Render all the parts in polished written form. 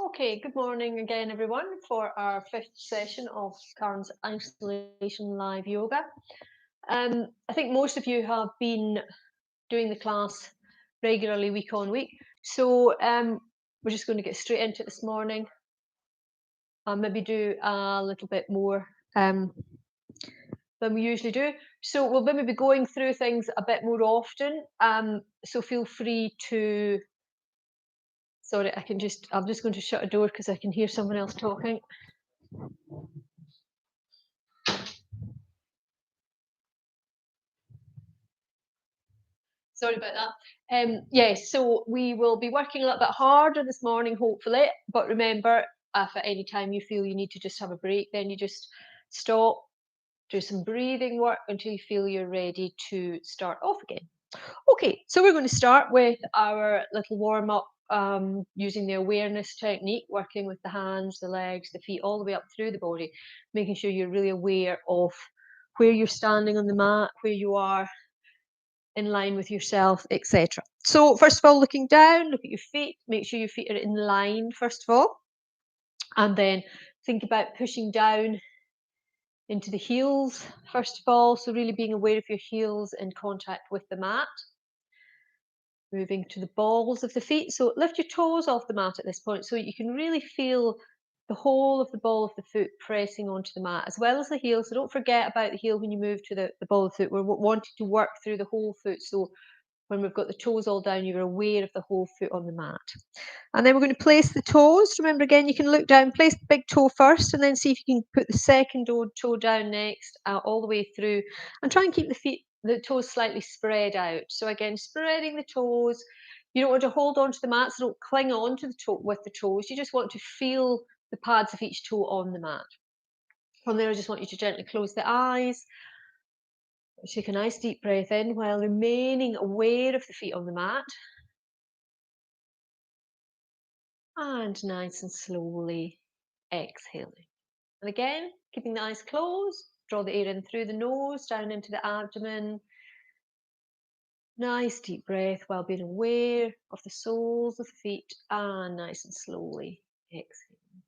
Okay, good morning again, everyone, for our fifth session of Karen's Isolation Live Yoga. I think most of you have been doing the class regularly week on week, so we're just going to get straight into it this morning and maybe do a little bit more than we usually do. So we'll maybe be going through things a bit more often, so feel free to. Sorry, I'm just going to shut a door because I can hear someone else talking. Sorry about that. Yes, so we will be working a little bit harder this morning, hopefully. But remember, if at any time you feel you need to just have a break, then you just stop, do some breathing work until you feel you're ready to start off again. Okay, so we're going to start with our little warm up using the awareness technique, working with the hands, the legs, the feet, all the way up through the body, making sure you're really aware of where you're standing on the mat, where you are in line with yourself, etc. So first of all, looking down, look at your feet, make sure your feet are in line first of all, and then think about pushing down into the heels first of all, so really being aware of your heels in contact with the mat. Moving to the balls of the feet, so lift your toes off the mat at this point so you can really feel the whole of the ball of the foot pressing onto the mat as well as the heel. So don't forget about the heel when you move to the ball of the foot. We're wanting to work through the whole foot, so when we've got the toes all down, you're aware of the whole foot on the mat. And then we're going to place the toes. Remember, again, you can look down, place the big toe first, and then see if you can put the second toe down next, all the way through, and try and keep the toes slightly spread out. So again, spreading the toes. You don't want to hold on to the mat, so don't cling on to the toe with the toes. You just want to feel the pads of each toe on the mat. From there, I just want you to gently close the eyes. Take a nice deep breath in while remaining aware of the feet on the mat. And nice and slowly exhaling. And again, keeping the eyes closed, draw the air in through the nose, down into the abdomen. Nice deep breath while being aware of the soles of the feet, and nice and slowly exhaling.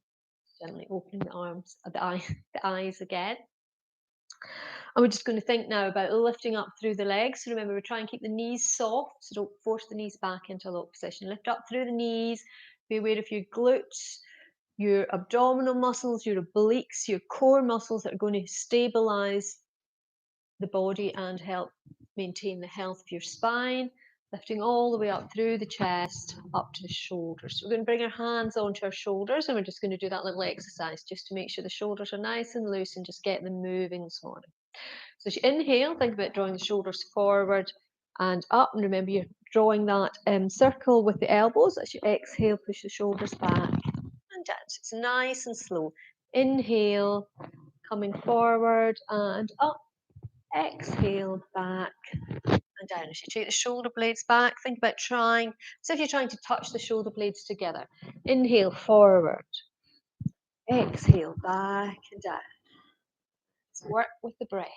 Gently opening the arms, the eyes again. And we're just going to think now about lifting up through the legs. So remember, we try and keep the knees soft, so don't force the knees back into a locked position. Lift up through the knees, be aware of your glutes, your abdominal muscles, your obliques, your core muscles that are going to stabilize the body and help maintain the health of your spine. Lifting all the way up through the chest, up to the shoulders. So we're going to bring our hands onto our shoulders, and we're just going to do that little exercise just to make sure the shoulders are nice and loose and just get them moving this morning. So as you inhale, think about drawing the shoulders forward and up. And remember, you're drawing that circle with the elbows. As you exhale, push the shoulders back and down. So it's nice and slow. Inhale, coming forward and up. Exhale, back and down. As you take the shoulder blades back, think about trying, as if you're trying to touch the shoulder blades together. Inhale, forward. Exhale, back and down. Let's work with the breath.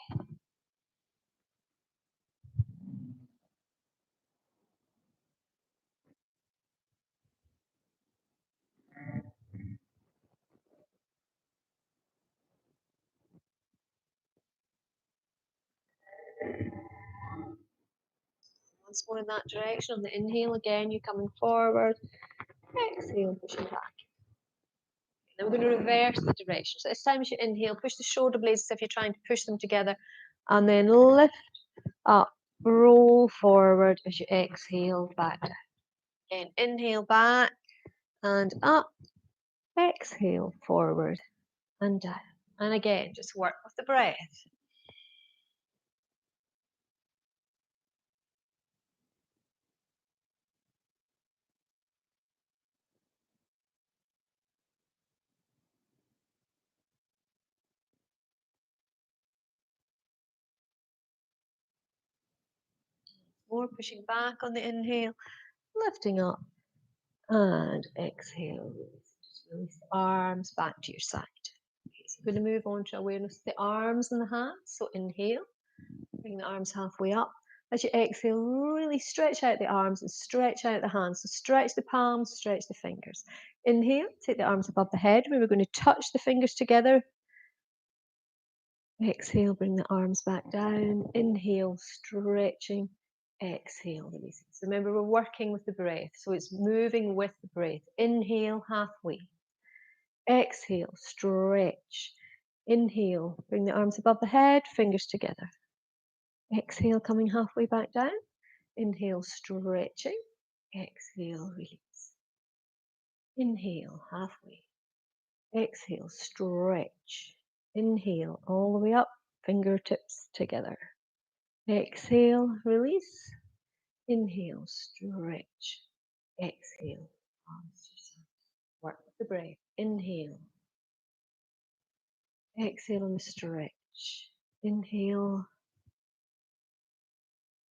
Once more in that direction. On the inhale again, you're coming forward. Exhale, pushing back. Then we're going to reverse the direction. So this time as you inhale, push the shoulder blades as if you're trying to push them together. And then lift up, roll forward as you exhale, back down. Again, inhale back and up. Exhale, forward and down. And again, just work with the breath. More pushing back on the inhale, lifting up and exhale. Just release the arms back to your side. Okay, so we're going to move on to awareness of the arms and the hands. So inhale, bring the arms halfway up. As you exhale, really stretch out the arms and stretch out the hands. So stretch the palms, stretch the fingers. Inhale, take the arms above the head. We're going to touch the fingers together. Exhale, bring the arms back down. Inhale, stretching. Exhale, releasing. So remember, we're working with the breath. So it's moving with the breath. Inhale, halfway. Exhale, stretch. Inhale, bring the arms above the head, fingers together. Exhale, coming halfway back down. Inhale, stretching. Exhale, release. Inhale, halfway. Exhale, stretch. Inhale, all the way up, fingertips together. Exhale, release. Inhale, stretch. Exhale, arms to side. Work with the breath. Inhale. Exhale and stretch. Inhale.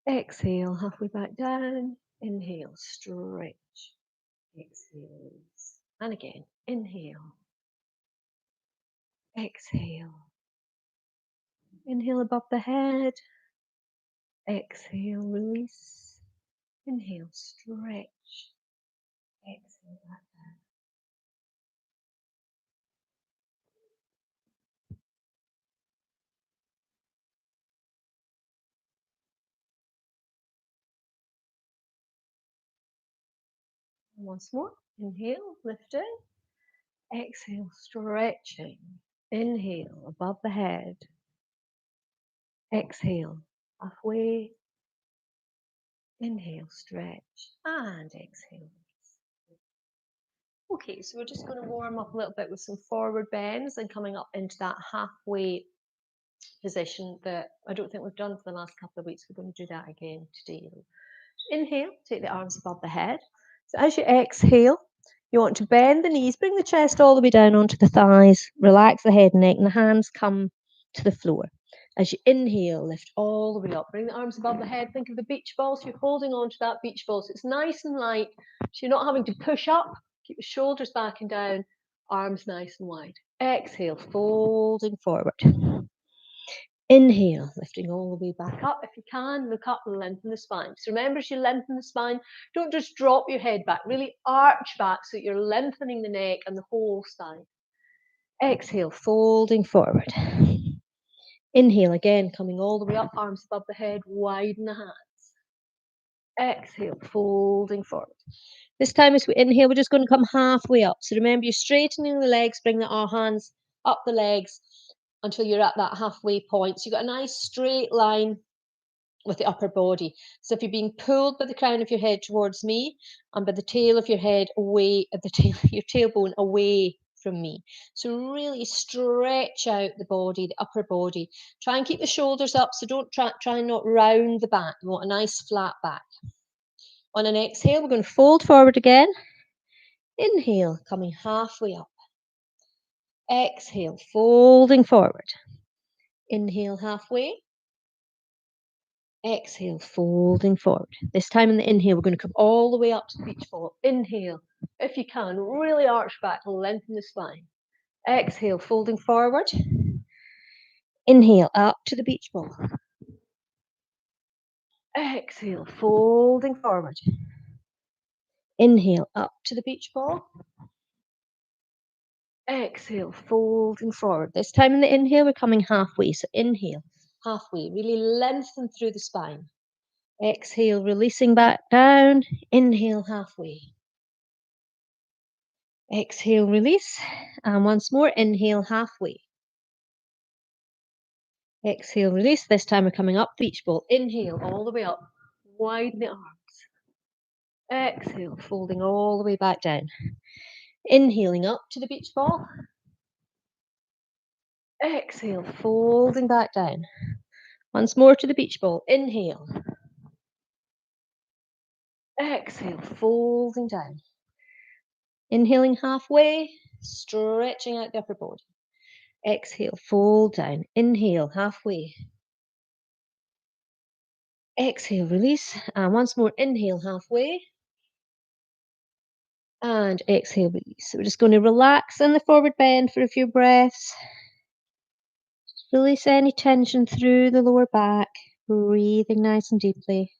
Exhale, halfway back down. Inhale, stretch. Exhale, release. And again, inhale. Exhale. Inhale above the head. Exhale, release. Inhale, stretch. Exhale, back down. And once more. Inhale, lifting. Exhale, stretching. Inhale, above the head. Exhale, halfway. Inhale, stretch. And exhale. Okay, so we're just going to warm up a little bit with some forward bends and coming up into that halfway position that I don't think we've done for the last couple of weeks. We're going to do that again today. Inhale, take the arms above the head. So as you exhale, you want to bend the knees, bring the chest all the way down onto the thighs, relax the head and neck, and the hands come to the floor. As you inhale, lift all the way up. Bring the arms above the head. Think of the beach ball. So you're holding on to that beach ball. So it's nice and light. So you're not having to push up. Keep the shoulders back and down. Arms nice and wide. Exhale, folding forward. Inhale, lifting all the way back up. If you can, look up and lengthen the spine. So remember, as you lengthen the spine, don't just drop your head back. Really arch back so that you're lengthening the neck and the whole spine. Exhale, folding forward. Inhale again, coming all the way up, arms above the head, widen the hands. Exhale, folding forward. This time as we inhale, we're just going to come halfway up. So remember, you're straightening the legs, bring our hands up the legs until you're at that halfway point. So you've got a nice straight line with the upper body. So if you're being pulled by the crown of your head towards me and by the tail of your head away, at the tail, your tailbone away from me. So really stretch out the body, the upper body. Try and keep the shoulders up. So don't try and not round the back. You want a nice flat back. On an exhale, we're going to fold forward again. Inhale, coming halfway up. Exhale, folding forward. Inhale, halfway. Exhale, folding forward. This time in the inhale, we're going to come all the way up to the beach ball. Inhale, if you can, really arch back, lengthen the spine. Exhale, folding forward. Inhale, up to the beach ball. Exhale, folding forward. Inhale, up to the beach ball. Exhale, folding forward. This time in the inhale, we're coming halfway. So inhale, halfway, really lengthen through the spine. Exhale, releasing back down. Inhale, halfway. Exhale, release. And once more, inhale, halfway. Exhale, release. This time we're coming up, beach ball. Inhale, all the way up. Widen the arms. Exhale, folding all the way back down. Inhaling up to the beach ball. Exhale, folding back down. Once more to the beach ball. Inhale. Exhale, folding down. Inhaling halfway, stretching out the upper body. Exhale, fold down. Inhale, halfway. Exhale, release. And once more, inhale, halfway. And exhale, release. So we're just going to relax in the forward bend for a few breaths. Release any tension through the lower back. Breathing nice and deeply.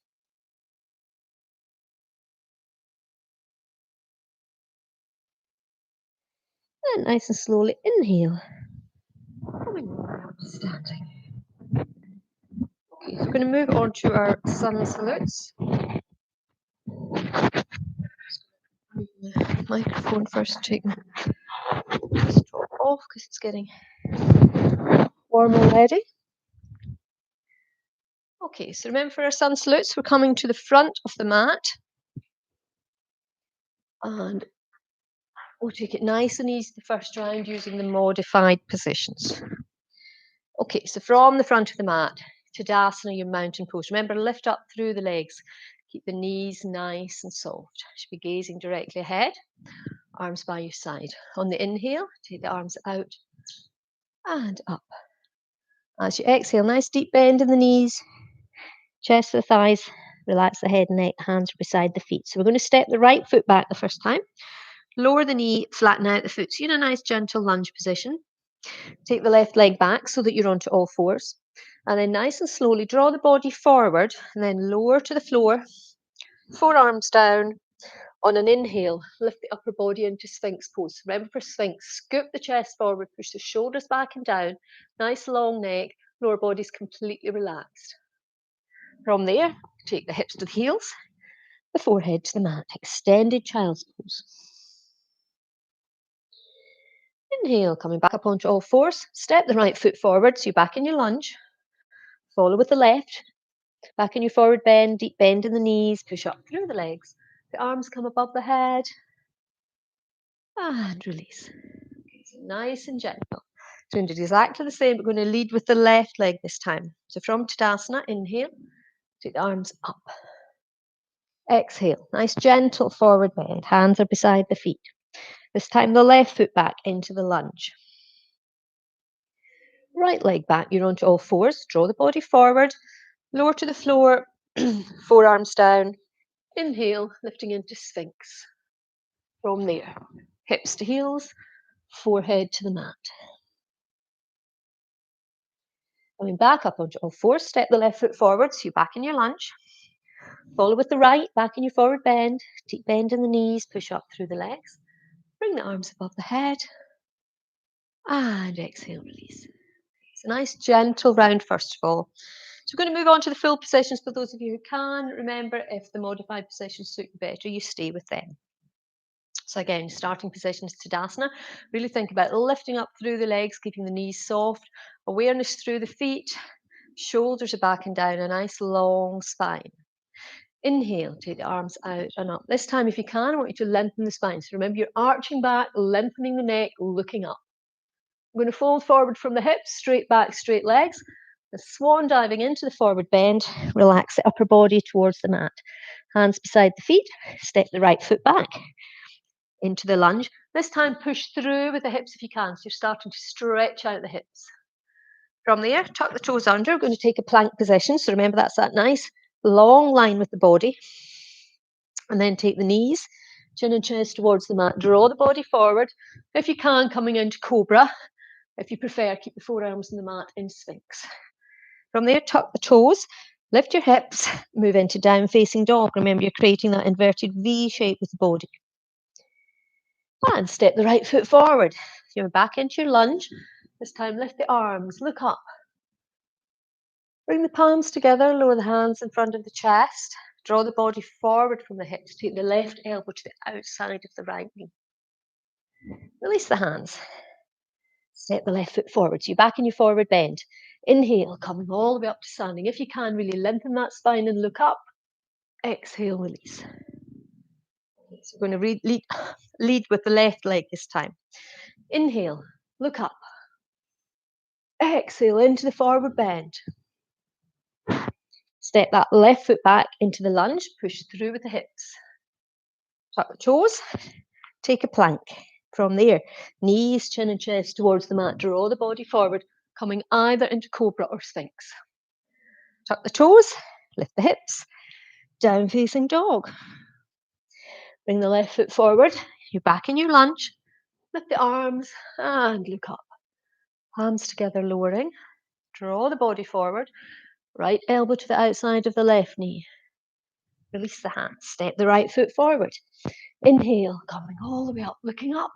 And nice and slowly inhale. Coming right up to standing. Okay, so we're going to move on to our sun salutes. Microphone first, take the straw off because it's getting warm already. Okay, so remember for our sun salutes, we're coming to the front of the mat. And we'll take it nice and easy the first round using the modified positions. Okay, so from the front of the mat, Tadasana, your mountain pose. Remember, lift up through the legs. Keep the knees nice and soft. Should be gazing directly ahead. Arms by your side. On the inhale, take the arms out and up. As you exhale, nice deep bend in the knees, chest to the thighs, relax the head and neck, hands beside the feet. So we're going to step the right foot back the first time. Lower the knee, flatten out the foot. So you're in a nice gentle lunge position. Take the left leg back so that you're onto all fours. And then nice and slowly draw the body forward and then lower to the floor. Forearms down. On an inhale, lift the upper body into Sphinx pose. Remember for Sphinx, scoop the chest forward, push the shoulders back and down. Nice long neck, lower body's completely relaxed. From there, take the hips to the heels, the forehead to the mat. Extended child's pose. Inhale, coming back up onto all fours. Step the right foot forward, so you're back in your lunge. Follow with the left. Back in your forward bend, deep bend in the knees. Push up through the legs. The arms come above the head. And release. Okay, so nice and gentle. So we're going to do exactly the same. We're going to lead with the left leg this time. So from Tadasana, inhale. Take the arms up. Exhale. Nice gentle forward bend. Hands are beside the feet. This time the left foot back into the lunge. Right leg back, you're onto all fours. Draw the body forward, lower to the floor, forearms down. Inhale, lifting into Sphinx. From there, hips to heels, forehead to the mat. Coming back up onto all fours, step the left foot forward, so you're back in your lunge. Follow with the right, back in your forward bend. Deep bend in the knees, push up through the legs. Bring the arms above the head. And exhale, release. It's a nice gentle round first of all. So we're going to move on to the full positions for those of you who can. Remember, if the modified positions suit you better, you stay with them. So again, starting position is Tadasana. Really think about lifting up through the legs, keeping the knees soft, awareness through the feet, shoulders are back and down, a nice long spine. Inhale, take the arms out and up. This time, if you can, I want you to lengthen the spine. So remember, you're arching back, lengthening the neck, looking up. I'm going to fold forward from the hips, straight back, straight legs. The swan diving into the forward bend. Relax the upper body towards the mat. Hands beside the feet. Step the right foot back into the lunge. This time, push through with the hips if you can. So you're starting to stretch out the hips. From there, tuck the toes under. We're going to take a plank position. So remember, that's that nice long line with the body. And then take the knees, chin and chest towards the mat. Draw the body forward. If you can, coming into Cobra. If you prefer, keep the forearms in the mat in Sphinx. From there, tuck the toes, lift your hips, move into down facing dog. Remember, you're creating that inverted V shape with the body. And step the right foot forward. You're back into your lunge. This time, lift the arms, look up. Bring the palms together, lower the hands in front of the chest. Draw the body forward from the hips. Take the left elbow to the outside of the right knee. Release the hands. Step the left foot forward. So you're back in your forward bend. Inhale, coming all the way up to standing. If you can, really lengthen that spine and look up. Exhale, release. So we're going to lead with the left leg this time. Inhale, look up. Exhale into the forward bend. Step that left foot back into the lunge. Push through with the hips. Tuck the toes. Take a plank. From there, knees, chin and chest towards the mat. Draw the body forward, coming either into Cobra or Sphinx. Tuck the toes, lift the hips, down facing dog. Bring the left foot forward. You're back in your lunge. Lift the arms and look up. Palms together, lowering. Draw the body forward. Right elbow to the outside of the left knee. Release the hands. Step the right foot forward. Inhale, coming all the way up, looking up.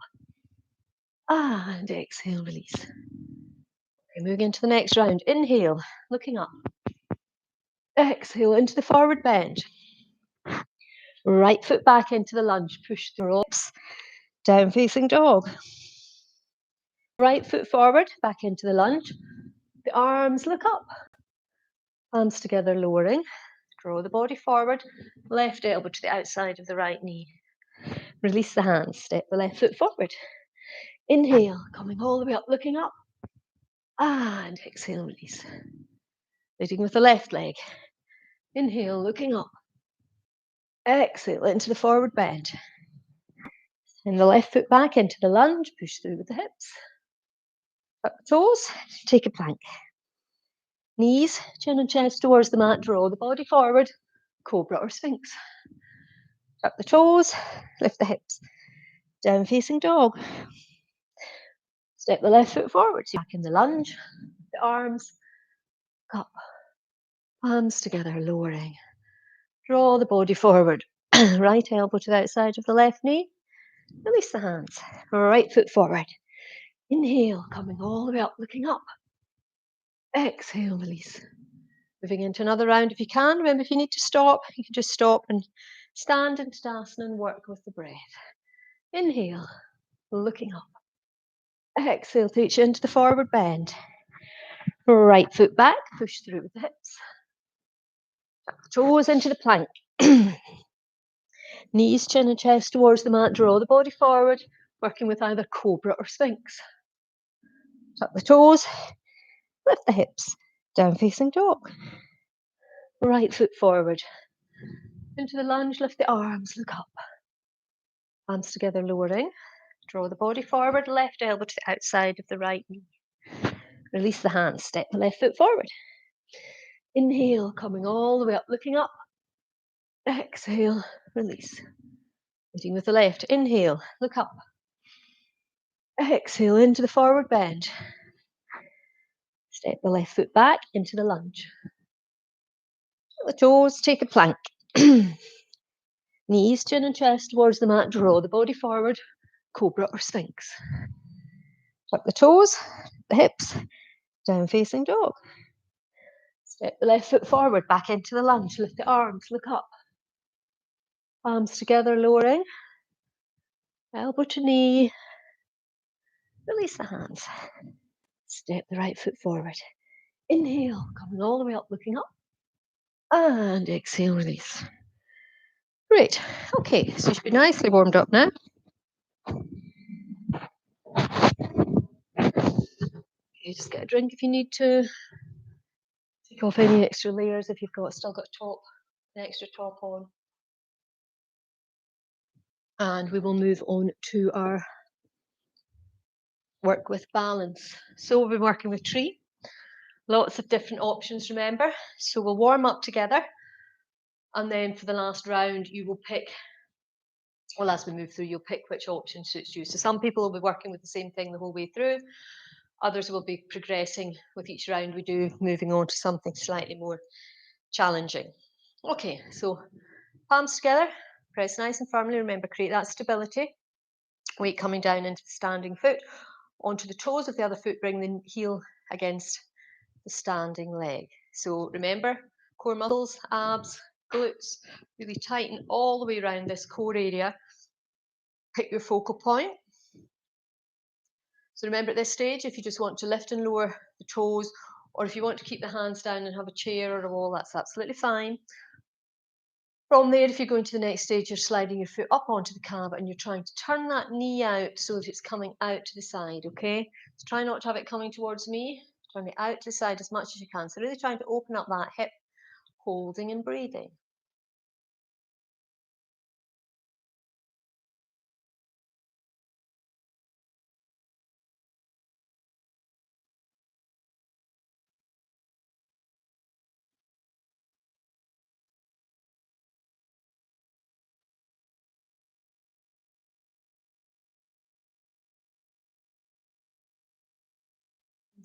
And exhale, release. Okay, moving into the next round. Inhale, looking up. Exhale into the forward bend. Right foot back into the lunge. Push the ropes. Down facing dog. Right foot forward, back into the lunge. The arms look up. Hands together, lowering. Draw the body forward. Left elbow to the outside of the right knee. Release the hands. Step the left foot forward. Inhale, coming all the way up, looking up. And exhale, release. Leading with the left leg. Inhale, looking up. Exhale into the forward bend. And the left foot back into the lunge. Push through with the hips. Tuck the toes. Take a plank. Knees, chin and chest towards the mat. Draw the body forward. Cobra or Sphinx. Tuck the toes. Lift the hips. Down facing dog. Step the left foot forward. Back in the lunge. The arms up. Palms together, lowering. Draw the body forward. Right elbow to the outside of the left knee. Release the hands. Right foot forward. Inhale, coming all the way up, looking up. Exhale, release. Moving into another round if you can. Remember, if you need to stop, you can just stop and stand in Tadasana and work with the breath. Inhale, looking up. Exhale, take you into the forward bend. Right foot back, push through with the hips. Tuck the toes into the plank. Knees, chin and chest towards the mat. Draw the body forward, working with either Cobra or Sphinx. Tuck the toes, lift the hips, down facing dog. Right foot forward. Into the lunge, lift the arms, look up. Hands together, lowering. Draw the body forward, left elbow to the outside of the right knee. Release the hands, step the left foot forward. Inhale, coming all the way up, looking up. Exhale, release. Leading with the left. Inhale, look up. Exhale into the forward bend. Step the left foot back into the lunge. The toes, take a plank. Knees, chin and chest towards the mat. Draw the body forward. Cobra or Sphinx. Tuck the toes, the hips, down facing dog. Step the left foot forward, back into the lunge. Lift the arms, look up. Palms together, lowering. Elbow to knee. Release the hands. Step the right foot forward. Inhale, coming all the way up, looking up. And exhale, release. Great. Okay, so you should be nicely warmed up now. Okay, just get a drink if you need to. Take off any extra layers if you've still got an extra top on. And we will move on to our work with balance. So we'll be working with tree. Lots of different options, remember. So we'll warm up together. And then for the last round, you will pick, well, as we move through, you'll pick which option suits you. So some people will be working with the same thing the whole way through. Others will be progressing with each round we do, moving on to something slightly more challenging. Okay, so palms together, press nice and firmly. Remember, create that stability. Weight coming down into the standing foot. Onto the toes of the other foot, bring the heel against the standing leg. So remember, core muscles, abs, glutes, really tighten all the way around this core area. Pick your focal point. So remember at this stage, if you just want to lift and lower the toes, or if you want to keep the hands down and have a chair or a wall, that's absolutely fine. From there, if you're going to the next stage, you're sliding your foot up onto the calf and you're trying to turn that knee out so that it's coming out to the side, okay? So try not to have it coming towards me. Turn it out to the side as much as you can. So really trying to open up that hip, holding and breathing.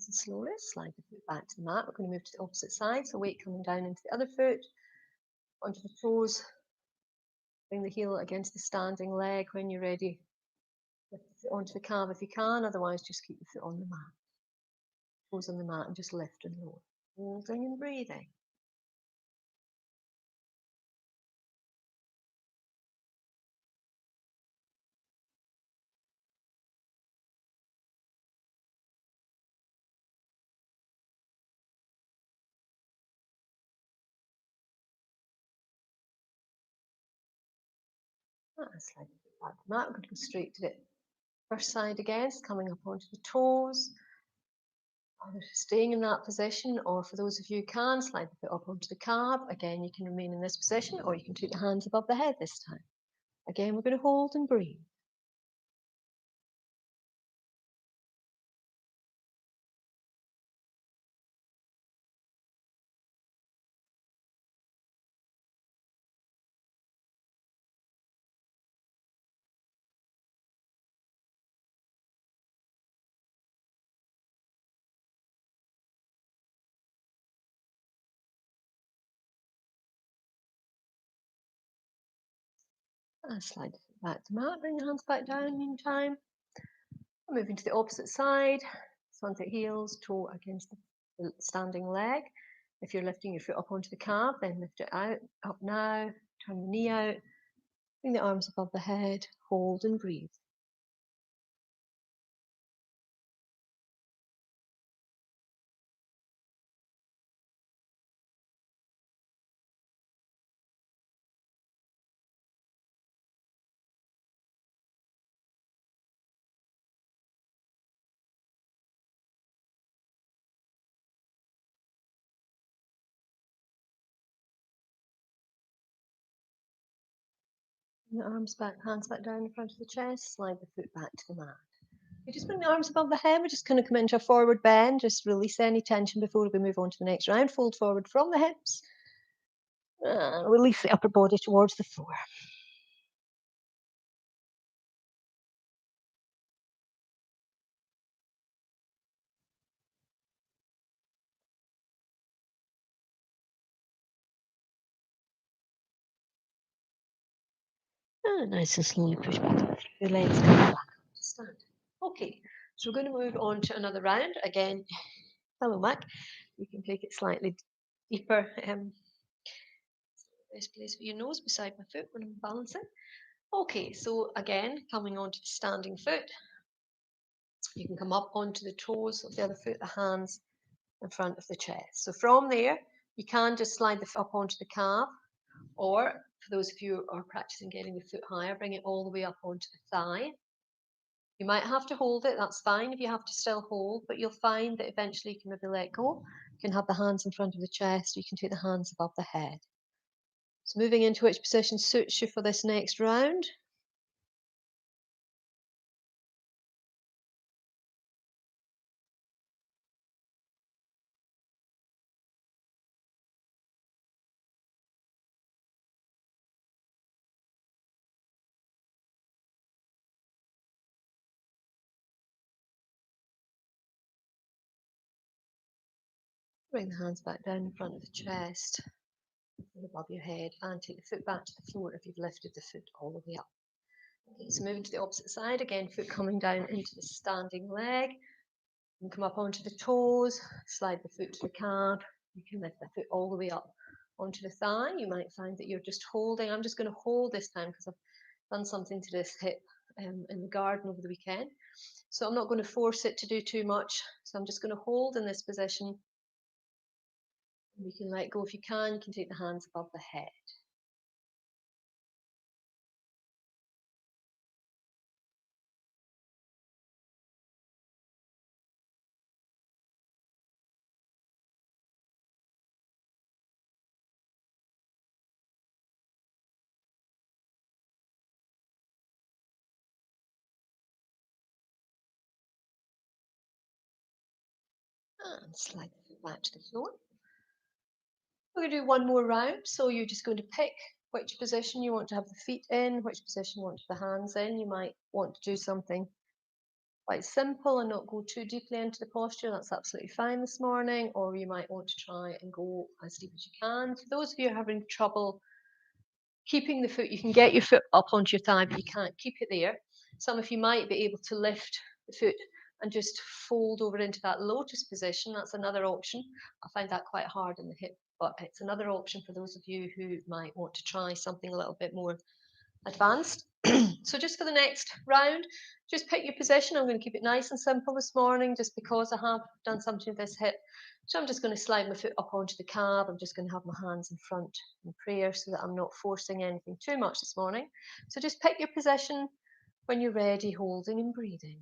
Nice and slowly slide the foot back to the mat. We're going to move to the opposite side, so weight coming down into the other foot, onto the toes. Bring the heel against the standing leg when you're ready. Lift the foot onto the calf if you can, otherwise just keep the foot on the mat. Toes on the mat and just lift and lower. Holding and breathing. Slide the foot back to the mat. We're going to go straight to the first side again, coming up onto the toes. Either staying in that position, or for those of you who can, slide the foot up onto the calf. Again, you can remain in this position, or you can take the hands above the head this time. Again, we're going to hold and breathe. And slide the foot back to the mat. Bring the hands back down meantime. Moving to the opposite side. Sunset heels, toe against the standing leg. If you're lifting your foot up onto the calf, then lift it out. Up now. Turn the knee out. Bring the arms above the head. Hold and breathe. The arms back, hands back down in front of the chest, slide the foot back to the mat. You just bring the arms above the head, we're just going to come into a forward bend, just release any tension before we move on to the next round. Fold forward from the hips, and release the upper body towards the floor. And nice and slowly push back up through your legs, come back up to stand. Okay, so we're going to move on to another round. Again, hello Mac, you can take it slightly deeper. Best place for your nose beside my foot when I'm balancing. Okay, so again, coming onto the standing foot, you can come up onto the toes of the other foot, the hands in front of the chest. So from there, you can just slide the foot up onto the calf, or for those of you who are practicing getting the foot higher, bring it all the way up onto the thigh. You might have to hold it, that's fine if you have to still hold, but you'll find that eventually you can maybe let go. You can have the hands in front of the chest, you can take the hands above the head. So moving into which position suits you for this next round. Bring the hands back down in front of the chest, above your head, and take the foot back to the floor if you've lifted the foot all the way up. Okay, so moving to the opposite side, again, foot coming down into the standing leg. You can come up onto the toes, slide the foot to the calf. You can lift the foot all the way up onto the thigh. You might find that you're just holding. I'm just going to hold this time because I've done something to this hip in the garden over the weekend. So I'm not going to force it to do too much. So I'm just going to hold in this position. You can let go if you can. You can take the hands above the head. And slide the foot back to the floor. We're going to do one more round. So you're just going to pick which position you want to have the feet in, which position you want the hands in. You might want to do something quite simple and not go too deeply into the posture. That's absolutely fine this morning. Or you might want to try and go as deep as you can. For those of you having trouble keeping the foot, you can get your foot up onto your thigh, but you can't keep it there. Some of you might be able to lift the foot and just fold over into that lotus position. That's another option. I find that quite hard in the hip, but it's another option for those of you who might want to try something a little bit more advanced. So just for the next round, just pick your position. I'm going to keep it nice and simple this morning just because I have done something with this hip. So I'm just going to slide my foot up onto the calf. I'm just going to have my hands in front in prayer so that I'm not forcing anything too much this morning. So just pick your position when you're ready, holding and breathing.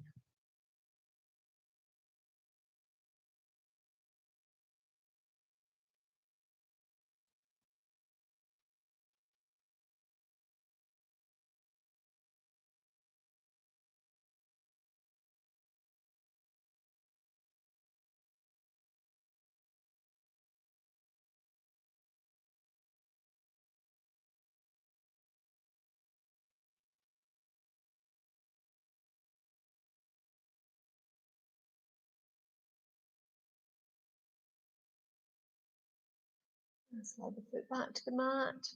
And slide the foot back to the mat.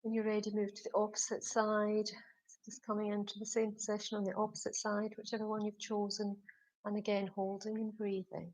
When you're ready, move to the opposite side. So just coming into the same position on the opposite side, whichever one you've chosen. And again, holding and breathing.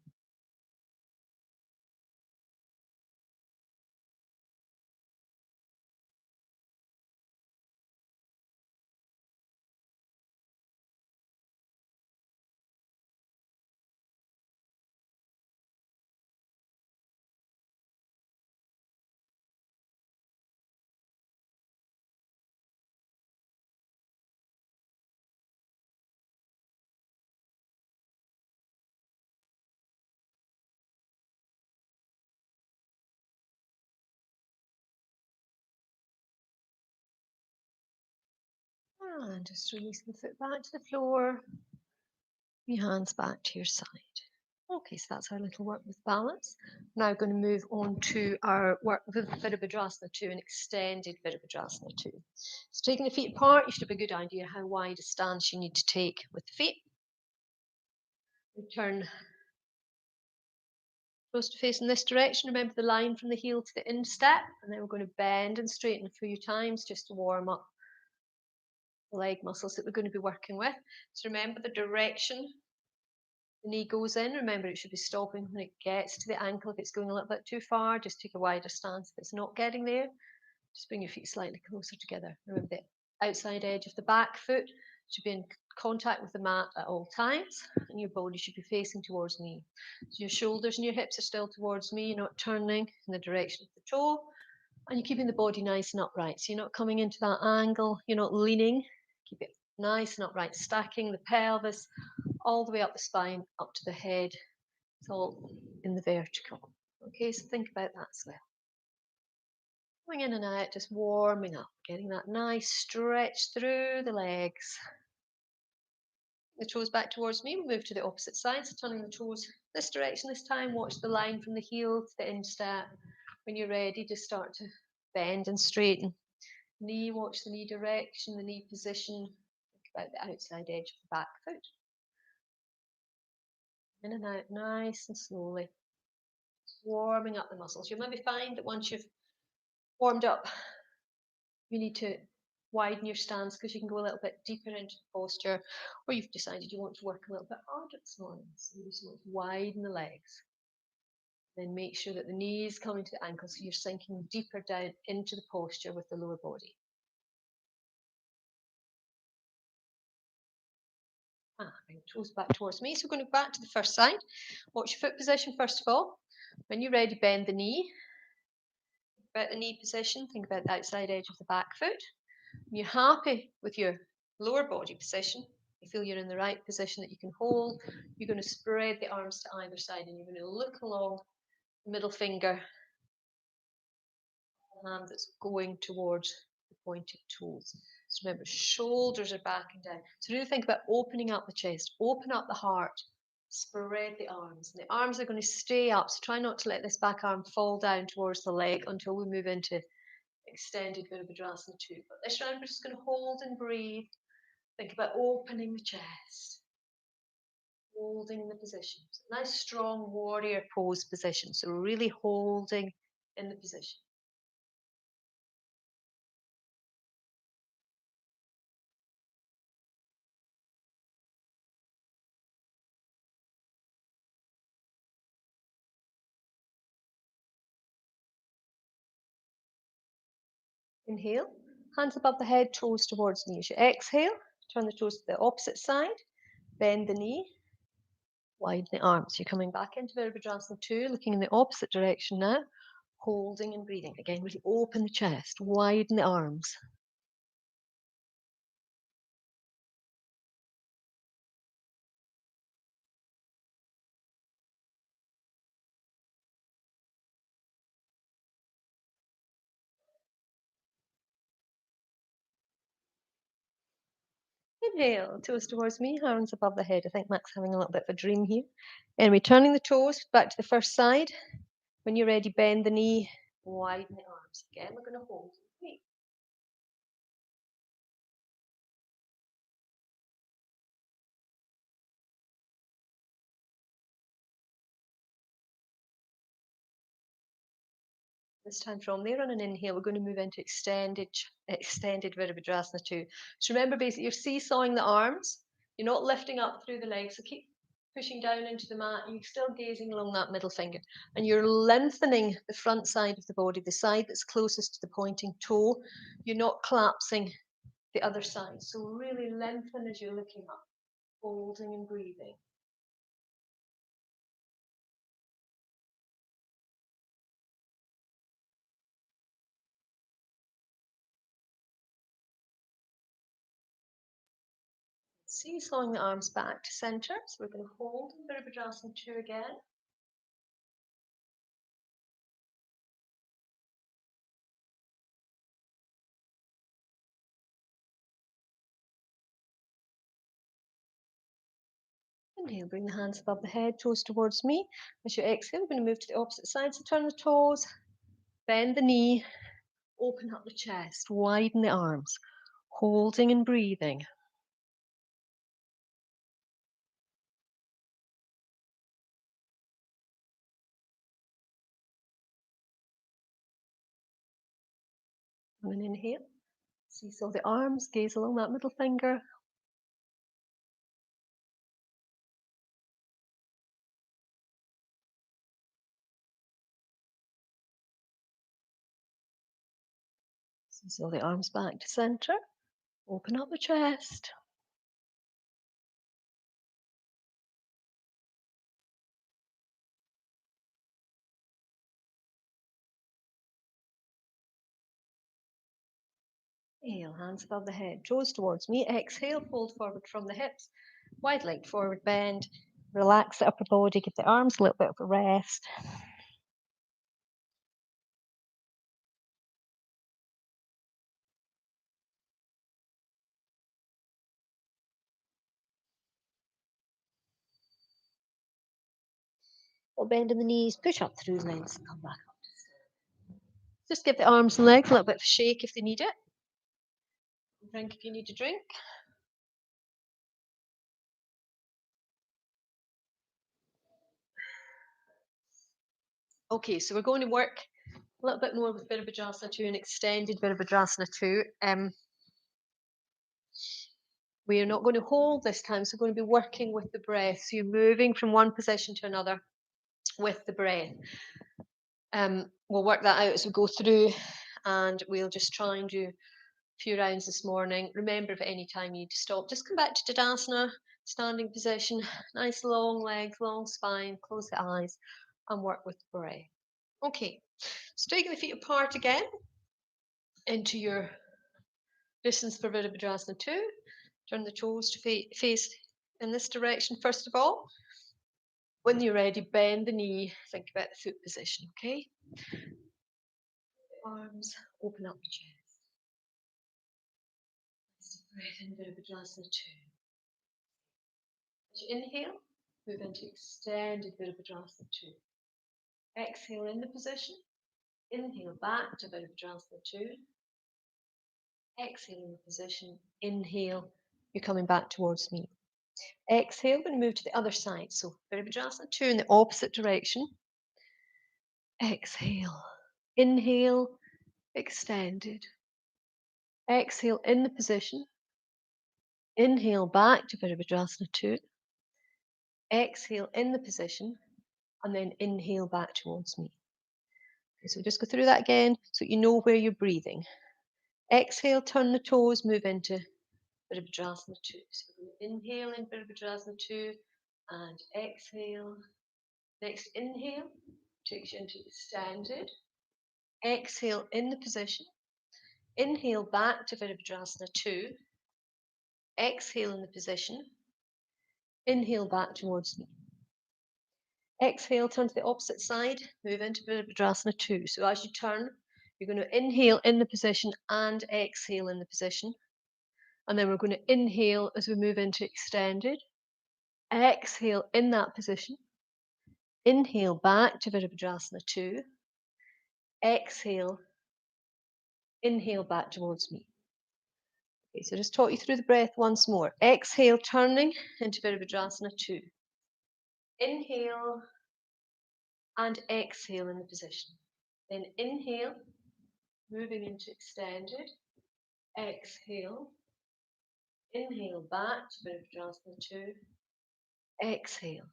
And just release the foot back to the floor. Your hands back to your side. Okay, so that's our little work with balance. Now going to move on to our work with Virabhadrasana 2, an extended Virabhadrasana 2. So taking the feet apart, you should have a good idea how wide a stance you need to take with the feet. Return close to face in this direction. Remember the line from the heel to the instep, and then we're going to bend and straighten a few times just to warm up the leg muscles that we're going to be working with. So remember the direction the knee goes in. Remember, it should be stopping when it gets to the ankle. If it's going a little bit too far, just take a wider stance. If it's not getting there, just bring your feet slightly closer together. Remember, the outside edge of the back foot should be in contact with the mat at all times, and your body should be facing towards me. So your shoulders and your hips are still towards me. You're not turning in the direction of the toe, and you're keeping the body nice and upright. So you're not coming into that angle. You're not leaning. Keep it nice and upright, stacking the pelvis all the way up the spine, up to the head. It's all in the vertical. Okay, so think about that as well. Going in and out, just warming up, getting that nice stretch through the legs. The toes back towards me. We'll move to the opposite side, so turning the toes this direction this time. Watch the line from the heel to the instep. When you're ready, just start to bend and straighten. Knee, watch the knee direction, the knee position. Think about the outside edge of the back foot. In and out, nice and slowly. Warming up the muscles. You'll maybe find that once you've warmed up, you need to widen your stance because you can go a little bit deeper into the posture, or you've decided you want to work a little bit harder this morning. So you just want to widen the legs. Then make sure that the knees coming to the ankles, so you're sinking deeper down into the posture with the lower body. Bring the toes back towards me. So we're going to go back to the first side. Watch your foot position first of all. When you're ready, bend the knee. About the knee position, think about the outside edge of the back foot. When you're happy with your lower body position, you feel you're in the right position that you can hold, you're going to spread the arms to either side and you're going to look along the middle finger, the hand that's going towards the pointed toes. So remember, shoulders are back and down. So really think about opening up the chest, open up the heart, spread the arms. And the arms are going to stay up, so try not to let this back arm fall down towards the leg until we move into extended Virabhadrasana 2. But this round, we're just going to hold and breathe. Think about opening the chest. holding in the position. So nice strong warrior pose position. So really holding in the position. Inhale, hands above the head, toes towards knees. You exhale, turn the toes to the opposite side, bend the knee, widen the arms. You're coming back into Virabhadrasana 2, looking in the opposite direction now, holding and breathing. Again, really open the chest, widen the arms. Inhale, toes towards me, hands above the head. I think Mac's having a little bit of a dream here. And returning the toes back to the first side. When you're ready, bend the knee, widen the arms. Again, we're going to hold. This time from there on an inhale, we're going to move into extended Virabhadrasana 2. So remember, basically, you're seesawing the arms. You're not lifting up through the legs. So keep pushing down into the mat. You're still gazing along that middle finger. And you're lengthening the front side of the body, the side that's closest to the pointing toe. You're not collapsing the other side. So really lengthen as you're looking up, holding and breathing. Seesawing the arms back to center. So we're going to hold in Virabhadrasana 2 again. Inhale, bring the hands above the head, toes towards me. As you exhale, we're going to move to the opposite side. So turn the toes, bend the knee, open up the chest, widen the arms, holding and breathing. And then inhale, seesaw the arms, gaze along that middle finger. Seesaw the arms back to center, open up the chest. Inhale, hands above the head, toes towards me. Exhale, fold forward from the hips, wide leg forward bend. Relax the upper body, give the arms a little bit of a rest. Or bend in the knees, push up through the legs, and come back up. Just give the arms and legs a little bit of a shake if they need it. Drink if you need to drink. Okay, so we're going to work a little bit more with Virabhadrasana 2 and extended Virabhadrasana 2. We are not going to hold this time, so we're going to be working with the breath. So you're moving from one position to another with the breath. We'll work that out as we go through, and we'll just try and do a few rounds this morning. Remember, if at any time you need to stop, just come back to Tadasana, standing position, nice long legs, long spine, close the eyes, and work with the breath. Okay, so taking the feet apart again into your distance for Virabhadrasana 2. Turn the toes to face in this direction first of all. When you're ready, bend the knee, think about the foot position, okay? Arms, open up the chest. Breath in Virabhadrasana 2. As you inhale, move into extended Virabhadrasana 2. Exhale in the position. Inhale back to Virabhadrasana 2. Exhale in the position. Inhale, you're coming back towards me. Exhale, we're going to move to the other side. So Virabhadrasana 2 in the opposite direction. Exhale. Inhale, extended. Exhale in the position. Inhale back to Virabhadrasana 2. Exhale in the position. And then inhale back towards me. Okay, so just go through that again so you know where you're breathing. Exhale, turn the toes, move into Virabhadrasana 2. So we're going to inhale in Virabhadrasana 2 and exhale. Next inhale takes you into extended. Exhale in the position. Inhale back to Virabhadrasana 2. Exhale in the position. Inhale back towards me. Exhale, turn to the opposite side, move into Virabhadrasana 2. So as you turn, you're going to inhale in the position and exhale in the position. And then we're going to inhale as we move into extended. Exhale in that position. Inhale back to Virabhadrasana 2. Exhale. Inhale back towards me. Okay, so just talk you through the breath once more. Exhale, turning into Virabhadrasana 2. Inhale and exhale in the position. Then inhale, moving into extended. Exhale. Inhale back to Virabhadrasana 2. Exhale.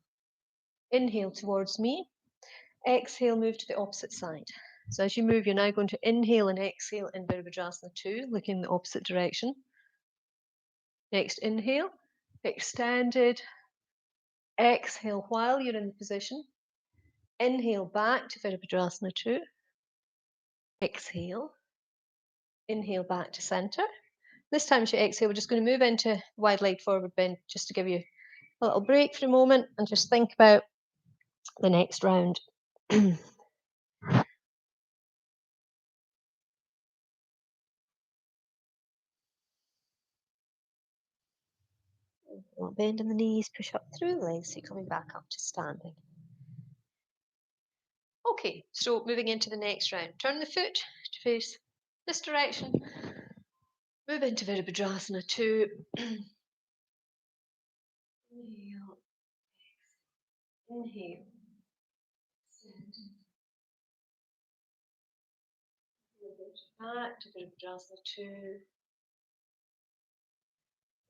Inhale towards me. Exhale, move to the opposite side. So as you move, you're now going to inhale and exhale in Virabhadrasana 2, looking in the opposite direction. Next inhale, extended. Exhale while you're in the position. Inhale back to Virabhadrasana 2. Exhale. Inhale back to center. This time as you exhale, we're just going to move into wide leg forward bend just to give you a little break for a moment and just think about the next round. Bend in the knees, push up through the legs, so you're coming back up to standing. Okay, so moving into the next round. Turn the foot to face this direction. Move into Virabhadrasana 2. Inhale. Inhale. Back to Virabhadrasana 2.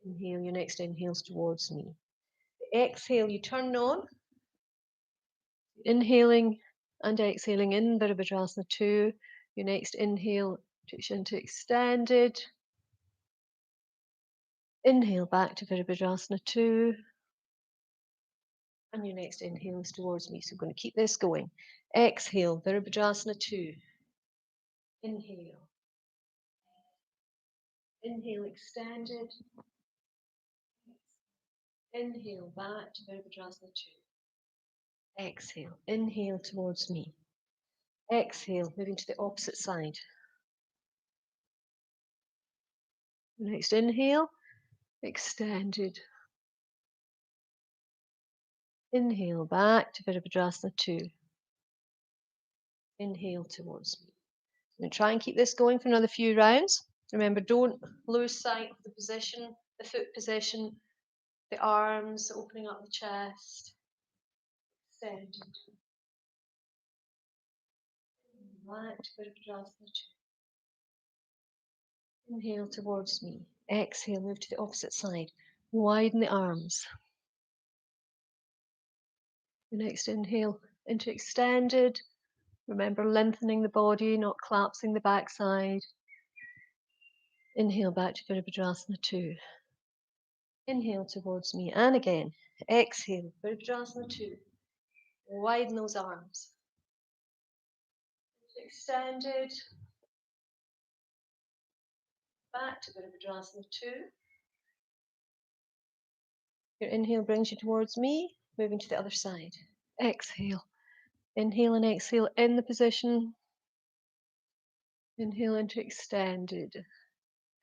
Inhale, your next inhale's towards me. Exhale, you turn on. Inhaling and exhaling in Virabhadrasana 2. Your next inhale takes you into extended. Inhale back to Virabhadrasana 2. And your next inhale is towards me. So we're going to keep this going. Exhale, Virabhadrasana 2. Inhale. Inhale, extended. Inhale back to Virabhadrasana 2. Exhale. Inhale towards me. Exhale, moving to the opposite side. Next inhale, extended. Inhale back to Virabhadrasana 2. Inhale towards me. I'm going to try and keep this going for another few rounds. Remember, don't lose sight of the position, the foot position, the arms, opening up the chest. Extended. Back to Virabhadrasana 2. Inhale towards me. Exhale, move to the opposite side. Widen the arms. The next inhale into extended. Remember lengthening the body, not collapsing the backside. Inhale back to Virabhadrasana 2. Inhale towards me and again. Exhale, Virabhadrasana 2. Widen those arms. Extended. Back to Virabhadrasana 2. Your inhale brings you towards me, moving to the other side. Exhale. Inhale and exhale in the position. Inhale into extended.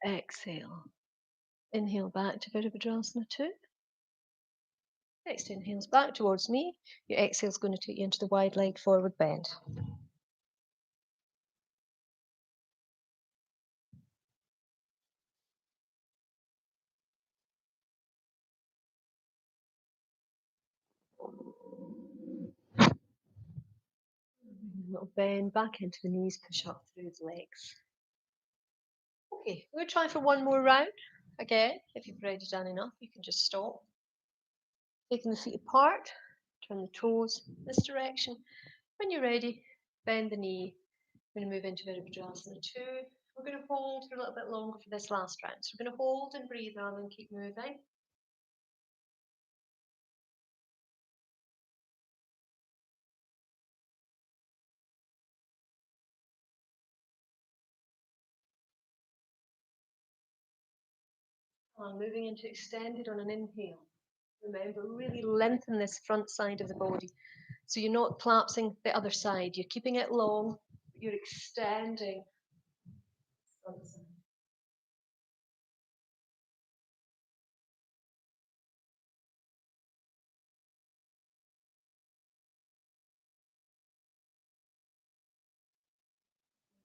Exhale. Inhale back to Virabhadrasana 2. Next inhale's back towards me. Your exhale's going to take you into the wide leg forward bend. little bend back into the knees, push up through the legs. Okay, we'll try for one more round. Again, if you've already done enough, you can just stop. Taking the feet apart, turn the toes this direction. When you're ready, bend the knee. We're going to move into Virabhadrasana 2. We're going to hold for a little bit longer for this last round. So we're going to hold and breathe rather than keep moving. And moving into extended on an inhale. Remember, really lengthen this front side of the body. So you're not collapsing the other side. You're keeping it long. You're extending. Front side.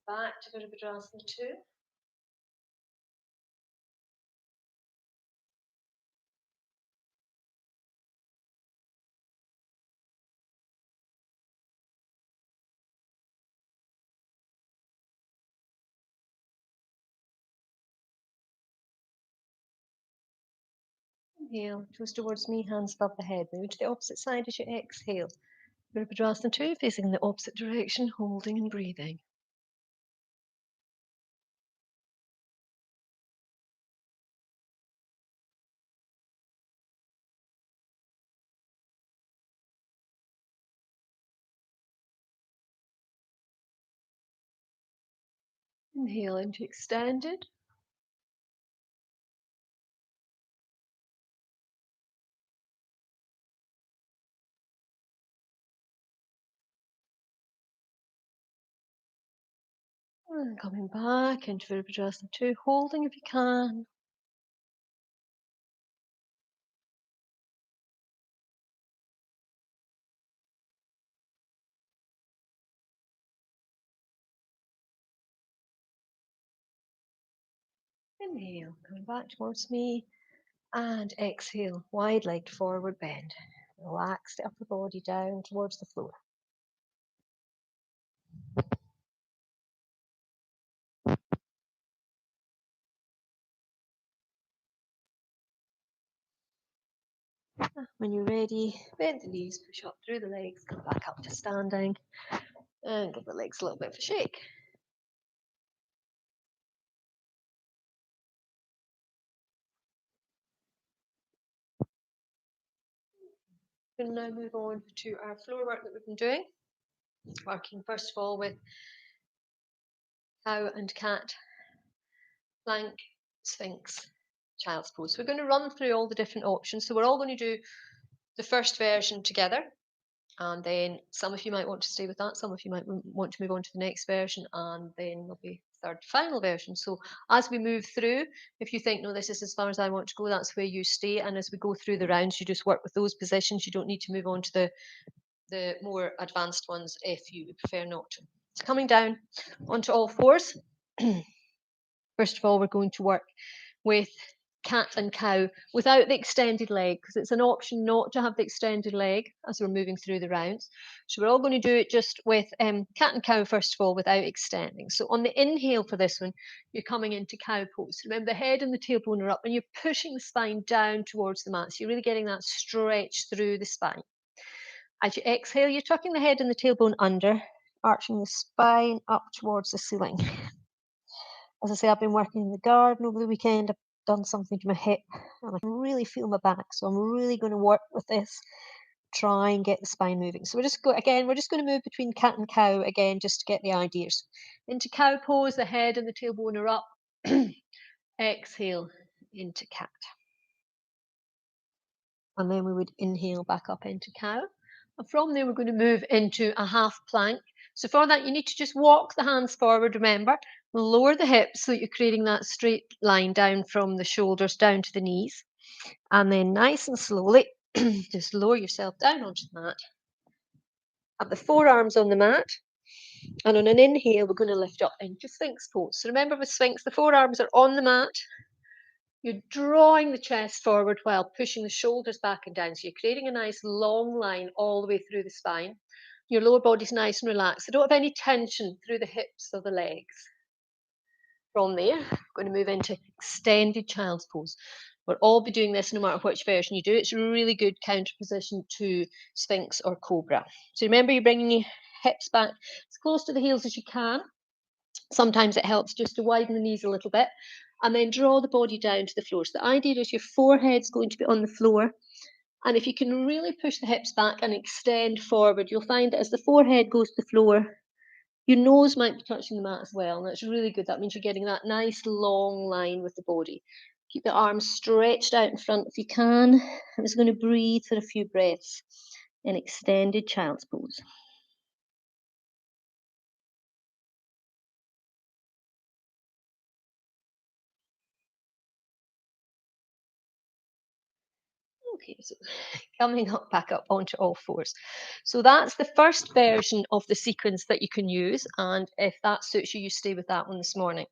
Back to Virabhadrasana 2. Inhale, toes towards me, hands above the head. Move to the opposite side as you exhale. Virabhadrasana 2, facing in the opposite direction, holding and breathing. Inhale into extended. And coming back into Virabhadrasana 2, holding if you can. Inhale, coming back towards me. And exhale, wide-legged forward bend. Relax the upper body down towards the floor. When you're ready, bend the knees, push up through the legs, come back up to standing, and give the legs a little bit of a shake. We'll now move on to our floor work that we've been doing. Working first of all with cow and cat, plank, sphinx, child's pose. So we're going to run through all the different options. So we're all going to do the first version together. And then some of you might want to stay with that, some of you might want to move on to the next version, and then there'll be third final version. So as we move through, if you think, no, this is as far as I want to go, that's where you stay. And as we go through the rounds, you just work with those positions. You don't need to move on to the more advanced ones if you prefer not to. So coming down onto all fours. First of all, we're going to work with cat and cow without the extended leg, because it's an option not to have the extended leg as we're moving through the rounds. So we're all going to do it just with cat and cow first of all without extending. So on the inhale for this one, you're coming into cow pose. Remember, the head and the tailbone are up and you're pushing the spine down towards the mat. So you're really getting that stretch through the spine. As you exhale, you're tucking the head and the tailbone under, arching the spine up towards the ceiling. As I say, I've been working in the garden over the weekend. I've done something to my hip and I can really feel my back. So I'm really going to work with this, try and get the spine moving. So we're just going to move between cat and cow again, just to get the ideas. Into cow pose, the head and the tailbone are up. Exhale into cat. And then we would inhale back up into cow. And from there, we're going to move into a half plank. So for that, you need to just walk the hands forward, remember. Lower the hips so that you're creating that straight line down from the shoulders down to the knees. And then nice and slowly, just lower yourself down onto the mat. Have the forearms on the mat. And on an inhale, we're going to lift up into Sphinx pose. So remember with Sphinx, the forearms are on the mat. You're drawing the chest forward while pushing the shoulders back and down. So you're creating a nice long line all the way through the spine. Your lower body's nice and relaxed. So don't have any tension through the hips or the legs. From there, we're going to move into extended child's pose. We'll all be doing this no matter which version you do. It's a really good counter position to Sphinx or Cobra. So remember, you're bringing your hips back as close to the heels as you can. Sometimes it helps just to widen the knees a little bit, and then draw the body down to the floor. So the idea is your forehead's going to be on the floor, and if you can really push the hips back and extend forward, you'll find that as the forehead goes to the floor, your nose might be touching the mat as well, and that's really good. That means you're getting that nice long line with the body. Keep the arms stretched out in front if you can. I'm just going to breathe for a few breaths in extended child's pose. Okay, so coming up back up onto all fours. So that's the first version of the sequence that you can use, and if that suits you, you stay with that one this morning.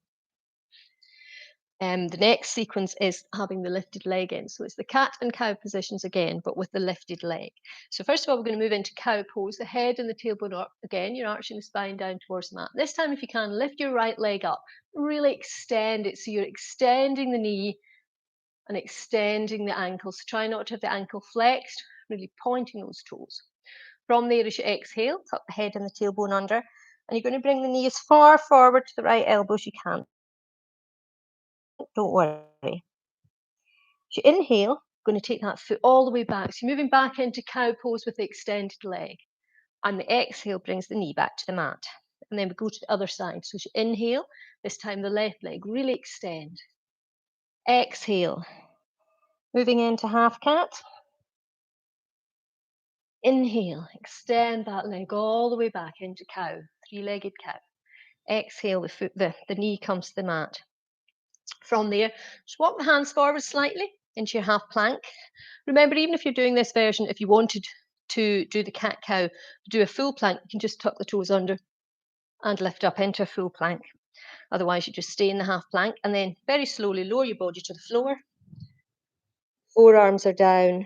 The next sequence is having the lifted leg in. So it's the cat and cow positions again, but with the lifted leg. So first of all, we're going to move into cow pose, the head and the tailbone up. Again, you're arching the spine down towards the mat. This time, if you can, lift your right leg up, really extend it. So you're extending the knee and extending the ankle. So try not to have the ankle flexed, really pointing those toes. From there, as you exhale, tuck the head and the tailbone under, and you're going to bring the knee as far forward to the right elbow as you can. Don't worry. As you inhale, going to take that foot all the way back. So you're moving back into cow pose with the extended leg. And the exhale brings the knee back to the mat. And then we go to the other side. So as you inhale, this time the left leg, really extend. Exhale. Moving into half cat. Inhale, extend that leg all the way back into cow, three-legged cow. Exhale, the knee comes to the mat. From there, just walk the hands forward slightly into your half plank. Remember, even if you're doing this version, if you wanted to do the cat-cow, do a full plank, you can just tuck the toes under and lift up into a full plank. Otherwise, you just stay in the half plank and then very slowly lower your body to the floor. Forearms are down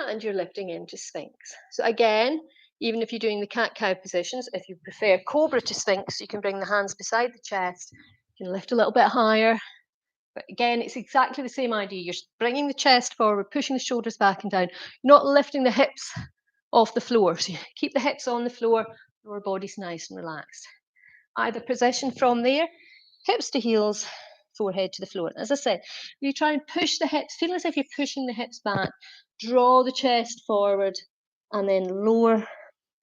and you're lifting into Sphinx. So again, even if you're doing the cat-cow positions, if you prefer Cobra to Sphinx, you can bring the hands beside the chest. You can lift a little bit higher. But again, it's exactly the same idea. You're bringing the chest forward, pushing the shoulders back and down, not lifting the hips off the floor. So you keep the hips on the floor, lower body's nice and relaxed. Either position from there, hips to heels, forehead to the floor. As I said, you try and push the hips, feel as if you're pushing the hips back, draw the chest forward, and then lower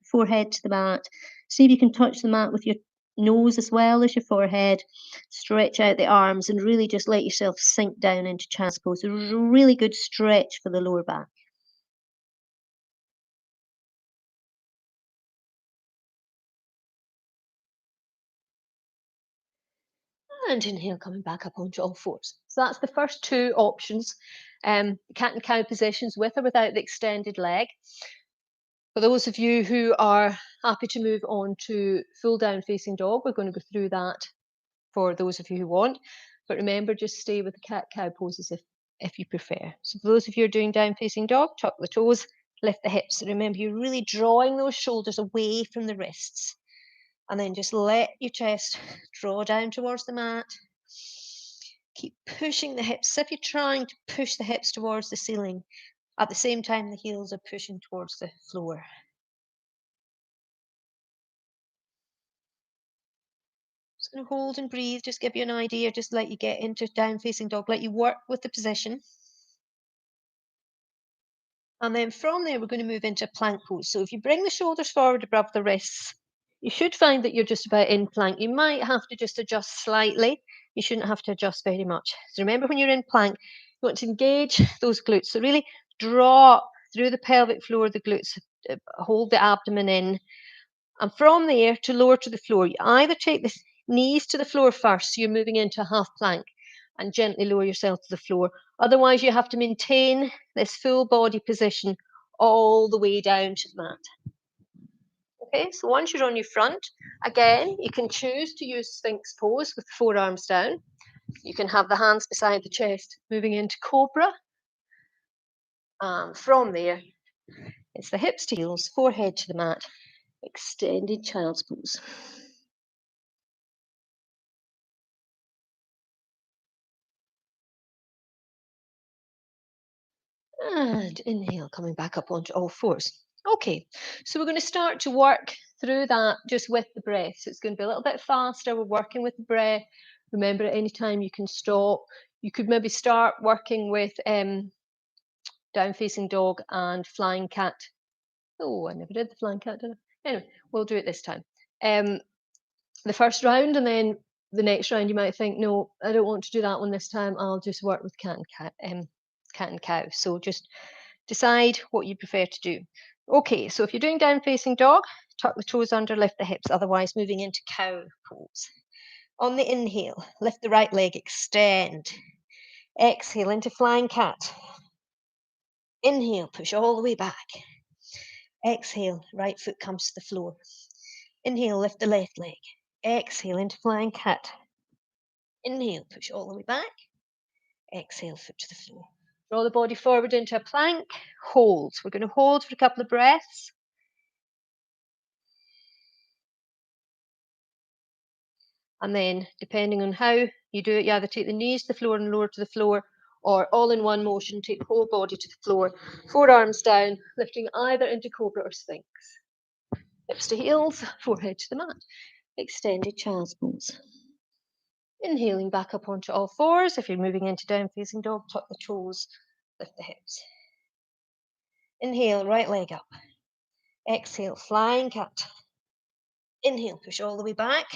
forehead to the mat. See if you can touch the mat with your nose as well as your forehead. Stretch out the arms and really just let yourself sink down into child's pose. A really good stretch for the lower back. And inhale, coming back up onto all fours. So that's the first two options, cat and cow positions with or without the extended leg. For those of you who are happy to move on to full down facing dog, we're going to go through that for those of you who want. But remember, just stay with the cat-cow poses if you prefer. So for those of you who are doing down facing dog, tuck the toes, lift the hips. Remember, you're really drawing those shoulders away from the wrists. And then just let your chest draw down towards the mat. Keep pushing the hips, if you're trying to push the hips towards the ceiling. At the same time, the heels are pushing towards the floor. Just going to hold and breathe, just give you an idea, just let you get into down facing dog, let you work with the position. And then from there, we're going to move into plank pose. So if you bring the shoulders forward above the wrists, you should find that you're just about in plank. You might have to just adjust slightly. You shouldn't have to adjust very much. So remember, when you're in plank, you want to engage those glutes. So really draw up through the pelvic floor, the glutes, hold the abdomen in. And from there to lower to the floor, you either take the knees to the floor first, so you're moving into a half plank, and gently lower yourself to the floor. Otherwise, you have to maintain this full body position all the way down to the mat. Okay, so once you're on your front, again, you can choose to use Sphinx pose with the forearms down. You can have the hands beside the chest, moving into Cobra. From there, It's the hips to heels, forehead to the mat, extended child's pose. And inhale, coming back up onto all fours. Okay, so we're going to start to work through that just with the breath. So it's going to be a little bit faster. We're working with the breath. Remember, at any time you can stop. You could maybe start working with down facing dog and flying cat. Oh, I never did the flying cat, did I? Anyway, we'll do it this time. The first round, and then the next round you might think, no, I don't want to do that one this time. I'll just work with cat and cow. So just decide what you prefer to do. Okay, so if you're doing down facing dog, tuck the toes under, lift the hips, otherwise moving into cow pose. On the inhale, lift the right leg, extend. Exhale into flying cat. Inhale, push all the way back. Exhale, right foot comes to the floor. Inhale, lift the left leg. Exhale into flying cat. Inhale, push all the way back. Exhale, foot to the floor. Draw the body forward into a plank. Hold. We're going to hold for a couple of breaths. And then, depending on how you do it, you either take the knees to the floor and lower to the floor, or all in one motion, take the whole body to the floor. Forearms down, lifting either into cobra or sphinx. Hips to heels, forehead to the mat. Extended child's pose. Inhaling back up onto all fours. If you're moving into down facing dog, tuck the toes, lift the hips. Inhale, right leg up. Exhale, flying cat. Inhale, push all the way back.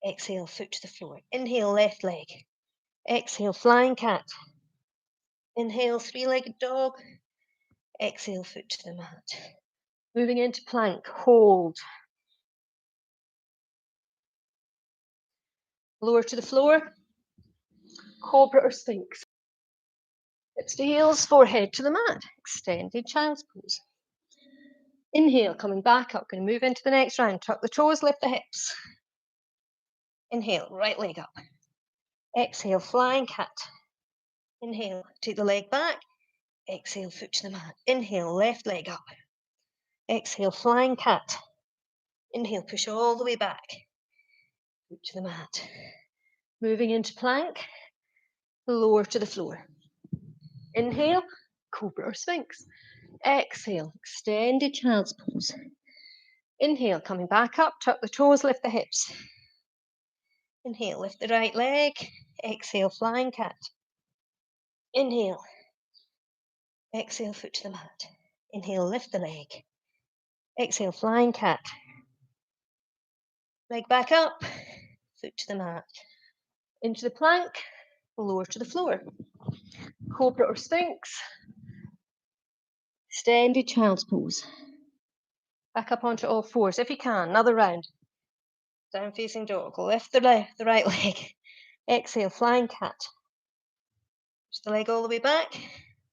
Exhale, foot to the floor. Inhale, left leg. Exhale, flying cat. Inhale, three-legged dog. Exhale, foot to the mat. Moving into plank, hold. Lower to the floor. Cobra or sphinx. Hips to heels, forehead to the mat. Extended child's pose. Inhale, coming back up. Going to move into the next round. Tuck the toes, lift the hips. Inhale, right leg up. Exhale, flying cat. Inhale, take the leg back. Exhale, foot to the mat. Inhale, left leg up. Exhale, flying cat. Inhale, push all the way back. Foot to the mat. Moving into plank. Lower to the floor. Inhale, cobra or sphinx. Exhale, extended child's pose. Inhale, coming back up, tuck the toes, lift the hips. Inhale, lift the right leg. Exhale, flying cat. Inhale. Exhale, foot to the mat. Inhale, lift the leg. Exhale, flying cat. Leg back up, foot to the mat. Into the plank, lower to the floor. Cobra or sphinx. Extended child's pose. Back up onto all fours if you can. Another round. Down facing dog. Lift the right leg. Exhale, flying cat. Push the leg all the way back.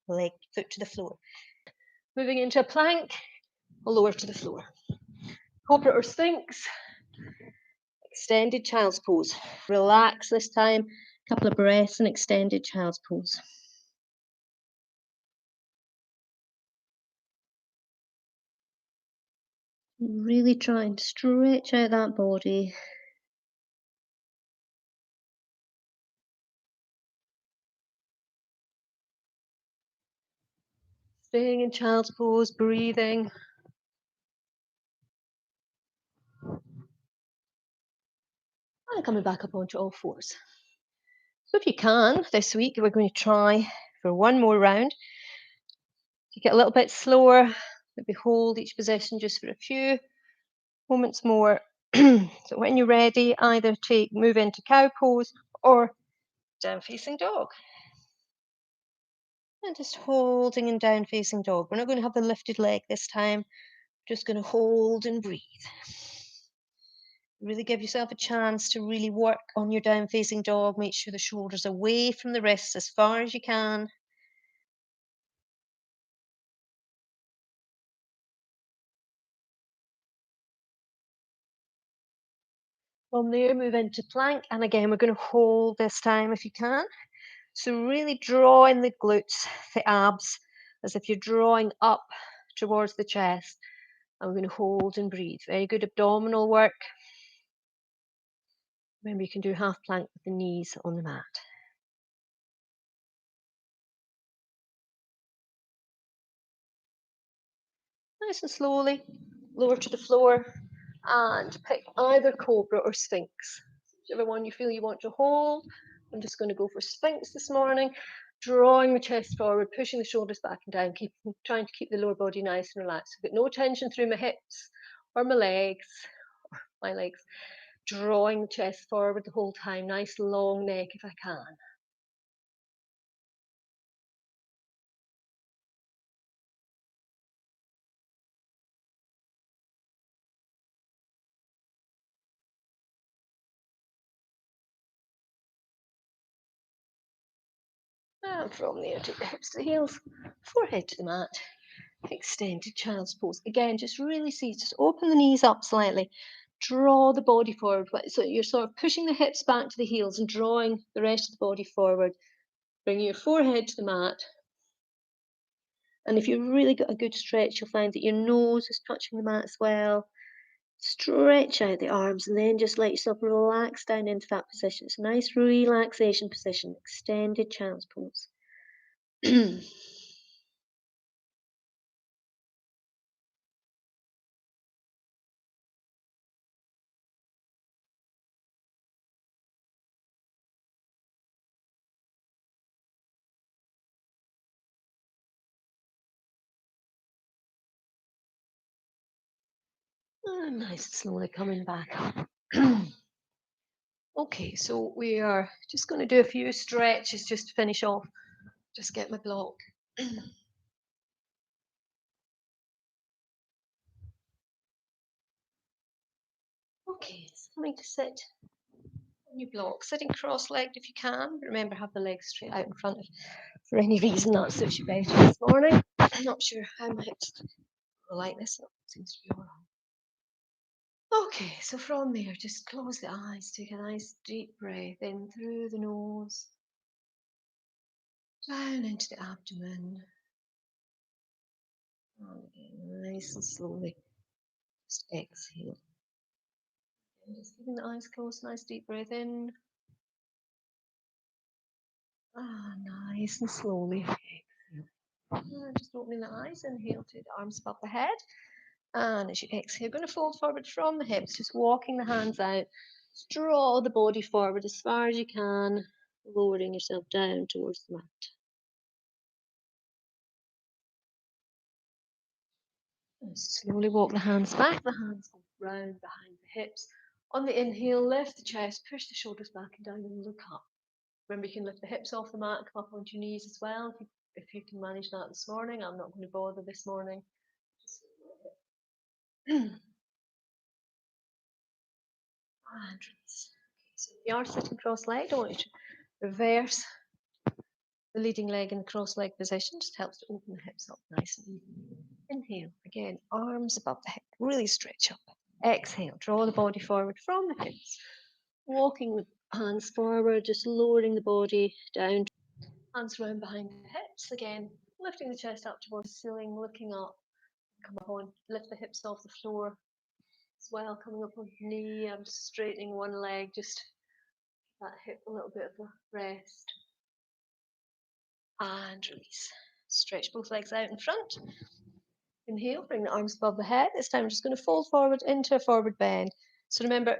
Leg, foot to the floor. Moving into a plank, lower to the floor. Cobra or sphinx. Extended child's pose. Relax this time. Couple of breaths and extended child's pose. Really try and stretch out that body. Staying in child's pose, breathing. And coming back up onto all fours. So if you can, this week, we're going to try for one more round. Take it a little bit slower. Maybe hold each position just for a few moments more. So when you're ready, either move into cow pose or down facing dog. And just holding in down facing dog. We're not going to have the lifted leg this time. We're just going to hold and breathe. Really give yourself a chance to really work on your down facing dog. Make sure the shoulders away from the wrists as far as you can. From there, move into plank. And again, we're going to hold this time if you can. So really draw in the glutes, the abs, as if you're drawing up towards the chest. And we're going to hold and breathe. Very good abdominal work. Remember, you can do half plank with the knees on the mat. Nice and slowly, lower to the floor, and pick either Cobra or Sphinx. Whichever one you feel you want to hold. I'm just going to go for Sphinx this morning, drawing the chest forward, pushing the shoulders back and down, trying to keep the lower body nice and relaxed. I've got no tension through my hips or my legs, drawing the chest forward the whole time, nice long neck if I can. And from there, take the hips to the heels, forehead to the mat, extended child's pose. Again, just really see, just open the knees up slightly, draw the body forward. So you're sort of pushing the hips back to the heels and drawing the rest of the body forward. Bring your forehead to the mat. And if you've really got a good stretch, you'll find that your nose is touching the mat as well. Stretch out the arms and then just let yourself relax down into that position. It's a nice relaxation position, extended child's pose. And nice and slowly coming back up. Okay, so we are just going to do a few stretches just to finish off. Just get my block. Okay, it's coming to sit on your block. Sitting cross-legged if you can. Remember, have the legs straight out in front if for any reason that suits you better this morning. I'm not sure how my hips will like this. It seems to be all right. Okay, so from there, just close the eyes. Take a nice deep breath in through the nose. Down into the abdomen. And again, nice and slowly. Just exhale. And just keeping the eyes closed, nice deep breath in. Nice and slowly exhale. And just opening the eyes, inhale to the arms above the head. And as you exhale, you're going to fold forward from the hips, just walking the hands out. Just draw the body forward as far as you can, lowering yourself down towards the mat. And slowly walk the hands back, the hands go round behind the hips. On the inhale, lift the chest, push the shoulders back and down and look up. Remember, you can lift the hips off the mat, come up onto your knees as well. If you can manage that this morning, I'm not going to bother this morning. And release. Okay, so if you are sitting cross-legged, I want you to reverse the leading leg in the cross-legged position. Just helps to open the hips up nice and even. Inhale, again, arms above the head, really stretch up. Exhale, draw the body forward from the hips. Walking the hands forward, just lowering the body down. Hands round behind the hips again, lifting the chest up towards the ceiling, looking up, come up on, lift the hips off the floor as well, coming up on the knee. I'm just straightening one leg, just that hip a little bit of a rest. And release. Stretch both legs out in front. Inhale, bring the arms above the head. This time I'm just going to fold forward into a forward bend. So remember,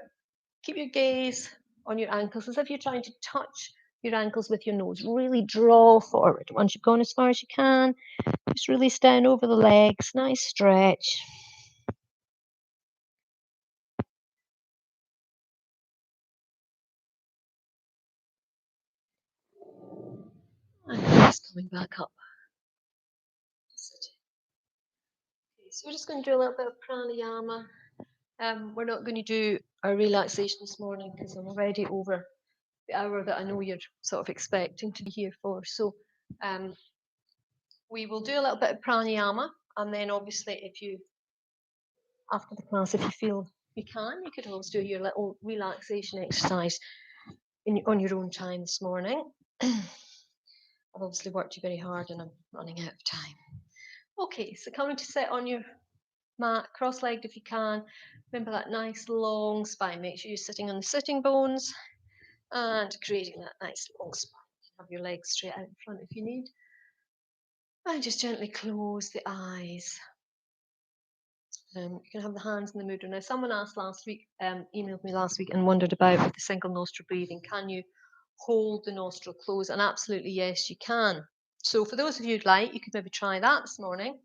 keep your gaze on your ankles as if you're trying to touch your ankles with your nose. Really draw forward. Once you've gone as far as you can, just release down over the legs. Nice stretch. And just coming back up. Okay, so we're just going to do a little bit of pranayama. We're not going to do a relaxation this morning because I'm already over the hour that I know you're sort of expecting to be here for. So we will do a little bit of pranayama, and then obviously if you, after the class, if you feel you could always do your little relaxation exercise on your own time this morning. I've obviously worked you very hard and I'm running out of time. Okay, so coming to sit on your mat, cross-legged if you can. Remember that nice long spine. Make sure you're sitting on the sitting bones and creating that nice long spine. Have your legs straight out in front if you need. And just gently close the eyes. You can have the hands in the mudra. Now, someone asked last week, emailed me last week and wondered about with the single nostril breathing. Can you hold the nostril closed? And absolutely, yes, you can. So for those of you who'd like, you could maybe try that this morning.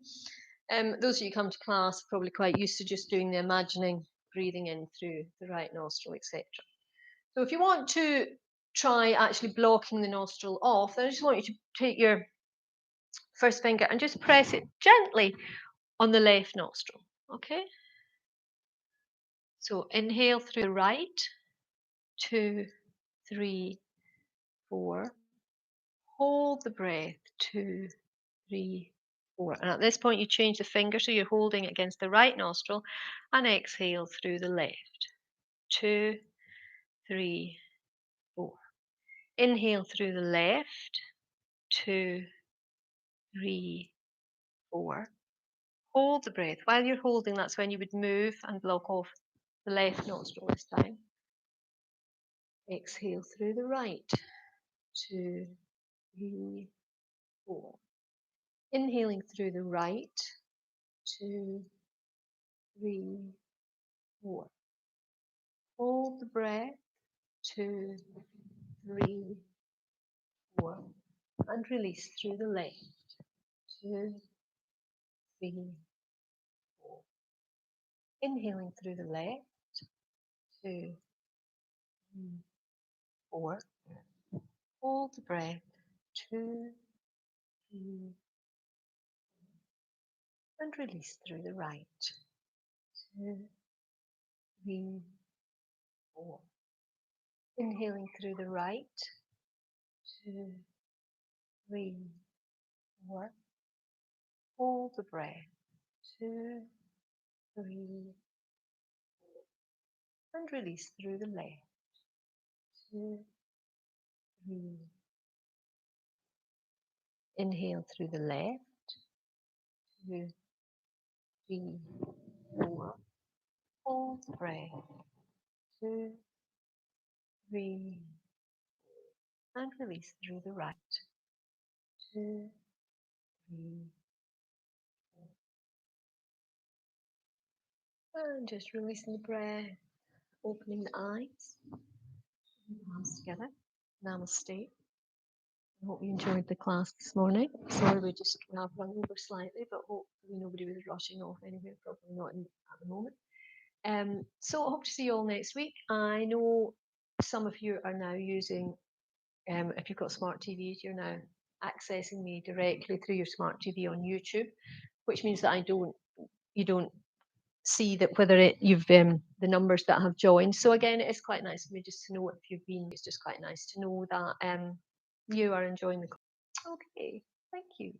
Those of you who come to class are probably quite used to just doing the imagining breathing in through the right nostril, etc. So if you want to try actually blocking the nostril off, then I just want you to take your first finger and just press it gently on the left nostril. Okay? So inhale through the right, 2, 3, 4. Hold the breath, 2, 3, 4. And at this point, you change the finger so you're holding it against the right nostril and exhale through the left, 2, 3, 4. Inhale through the left, 2, 3, 4. Hold the breath. While you're holding, that's when you would move and block off the left nostril this time. Exhale through the right, 2, 3, 4. Inhaling through the right, 2, 3, 4. Hold the breath, 2, 3, 4. And release through the left, 2, 3, 4. Inhaling through the left, 2, 3, 4. Hold the breath, 2, 3, and release through the right, 2, 3, 4. Inhaling through the right, 2, 3, 4. Hold the breath, 2, 3, and release through the left, 2, 3. Inhale through the left, 2, 3, 4. Hold the breath, 2, 3, and release through the right, 2, 3, and just releasing the breath, opening the eyes, hands together. Namaste. I hope you enjoyed the class this morning. Sorry we have run over slightly, but hopefully nobody was rushing off anywhere, probably not at the moment. So I hope to see you all next week. I know some of you are now using, if you've got smart TVs, you're now accessing me directly through your smart TV on YouTube, which means that you don't see that whether you've the numbers that have joined. So again, it is quite nice for me just to know if you've been. It's just quite nice to know that you are enjoying the. Okay, thank you.